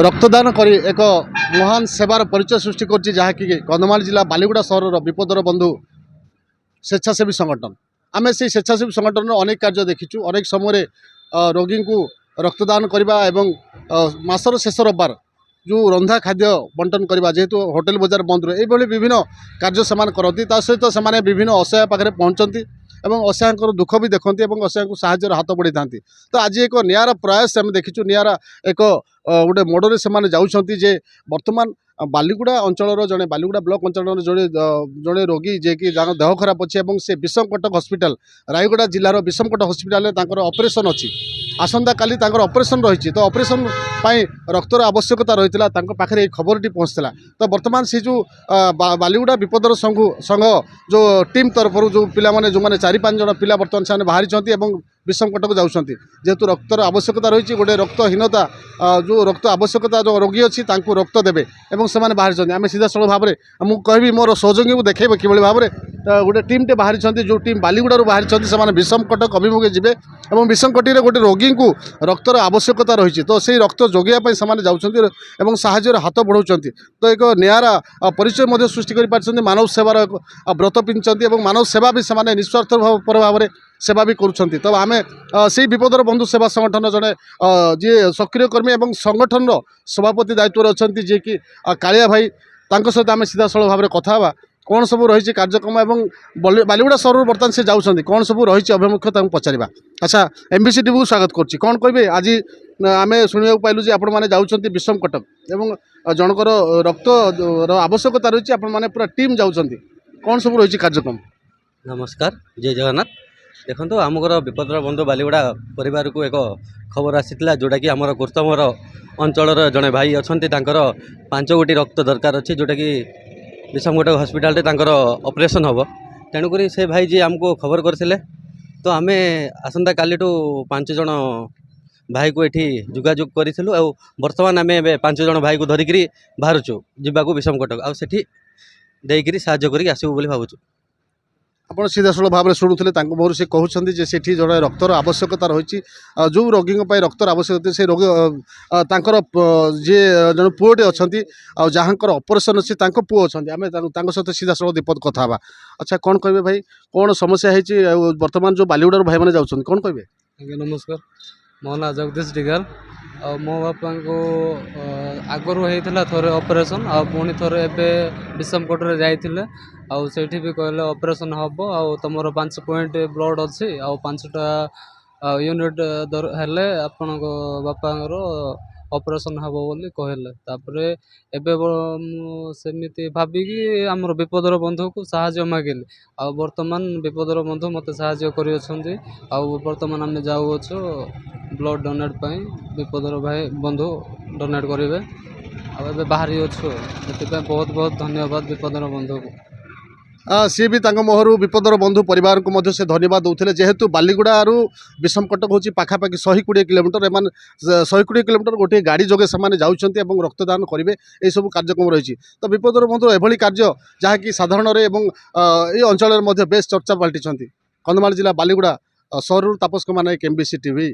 रक्तदान करी एक महान सेवार परिचय सृष्टि कर जहाँकि कंधमाल जिला बालीगुड़ा सहर विपदर बंधु स्वेच्छासेवी संगठन आम से स्वेच्छासेवी संगठन अनेक कार्य देखीचु। अनेक समय रोगी को रक्तदान करने एवं मासर शेष रविवार जो रंधा खाद्य बंटन करवा जेहेतु होटेल बजार बंद रहे ये विभिन्न कार्य से करती सहित से विभिन्न असहाय पाखे पहुँचती एवं असहाय दुख भी देखते और असहाय को साहाय्य हाथ बढ़ी था। तो आज एक नियारा प्रयास आम देखीचु। नियारा एक गोटे मोड़े से जाऊँच जे बर्तमान बालीगुड़ा अंचल जड़े बालीगुड़ा ब्लॉक अंचल जड़े जड़े रोगी जे कि देह खराब अच्छे से विषमकटक हॉस्पिटल रायगड़ा जिलार विषमकटक हॉस्पिटल ऑपरेशन अच्छी आसंता काली ऑपरेशन रही। तो ऑपरेशन रक्तर आवश्यकता रही पाखे खबर पहुँचला। तो बर्तमान से जो बालीगुड़ा विपदर संघ जो टीम तरफ जो पिला जो मैंने 4-5 जन पिला बर्तमान से बाहरी विषमकटक जाऊँच जेहेतु रक्तर आवश्यकता रही गोटे रक्तहीनता जो रक्त आवश्यकता जो रोगी अच्छी रक्त देवे और से बाहरी आम सीधा सड़क भाव में मुझे कहबी मोर सहयोगी को देखेब कि भाव में गोटे टीमटे बाहरी जो टीम बालीगुड़ा बाहरी से विषमकटक अभिमुखे जी और विषमकटी गोटे रोगी को रक्तर आवश्यकता रही। तो से रक्त जोगाइवाई से जाऊँच साहाय्य हाथ बढ़ाऊँ। तो एक नियारा परिचय सृष्टि कर मानव सेवार व्रत पिंधि और मानव सेवा भी से निस्वार्थ भाव में सेवा भी करुँच। तब आम से विपदर बंधु सेवा संगठन जड़े जी सक्रिय कर्मी और संगठन सभापति दायित्व अच्छा जी कि कालिया भाई सहित आम सीधा सड़क भाव में कथा कौन सब रही कार्यक्रम और बालीगुड़ा सहर बर्तमान से जाऊँच कौन सब रही अभिमुख्य पचारा। अच्छा एमबीसी टीवी को स्वागत करुँच कौन कहे आज आम शुणा पाइलु जे आपण मैंने जाऊँच विषमकटक और जनकर रक्त आवश्यकता रही आपने पूरा टीम जाऊँच कौन सब रही कार्यक्रम। नमस्कार जय जगन्नाथ। देखो आमर विपदर बंधु बालीगुड़ा परिवार को एक खबर आसीला जोटा कि आमर कुर्तमर अंचल जड़े भाई अच्छा 5 गोटी रक्त दरकार अच्छे जोटा कि विषमकटक हॉस्पिटल ऑपरेशन हम तेणुक से भाई जी आमको खबर करते तो आम आसंता काली 5 जन भाई को ये जोगाजोग करूँ बर्तमान आम 5 जन भाई को धरिक बाहरुचु जावाक विषमकटक आठी देकर साहय कर आसबू भावुँ। आप सीधा सड़क भाव में शुणुले मोहर से कहते जे सेठी जड़े रक्तर आवश्यकता रही जो रोगी रक्तर आवश्यकता से रोगी जी जन पुओटे अच्छा जहाँ ऑपरेशन अच्छी पुओ अच्छा आम सहित सीधा सड़क दीपद कथा। अच्छा कौन कहे भाई कौन समस्या है बर्तमान जो बालीगुड़ा भाई मैंने जाऊँ कौन कहे। आज्ञा नमस्कार मो ना जगदीश डिगाल आ मो बापा को आगरू होता थोड़े ऑपरेशन आ पुणी थोड़े एवं विषमकट जाइए आठी भी कहले ऑपरेशन हम आ तुम 5 पॉइंट ब्लड अच्छी आ 5टा यूनिट हेले आपण बापा ऑपरेशन हम बोली कहले तापरे एबे सेमिति भाविकी आमर विपदर बंधु को साहाय्य मागिले आ वर्तमान विपदर बंधु मत साहाय्य कर बर्तमान आम जाऊँ ब्लड डोनेट पाई विपदर भाई बंधु डोनेट करेंगे आ बाहरी अच्छु से बहुत बहुत धन्यवाद विपदर बंधु को। सी भी मोहर विपदर बंधु परिवार को मध्य से धन्यवाद दूसरे जेहेतु बालीगुड़ारू विषमकटक हूँ पाखापाखि 120 किलोमीटर एम 120 किलोमीटर गोटे गाड़ी जोगे से जाऊँच रक्तदान करेंगे यह सब कार्यक्रम रही। तो विपदर बंधु एभली कार्य जहाँकि साधारण ये अंचल बेस चर्चा पलटि कंधमाल जिला बालीगुड़ा सहर तापस कुमार नायक एमबीसी टीवी।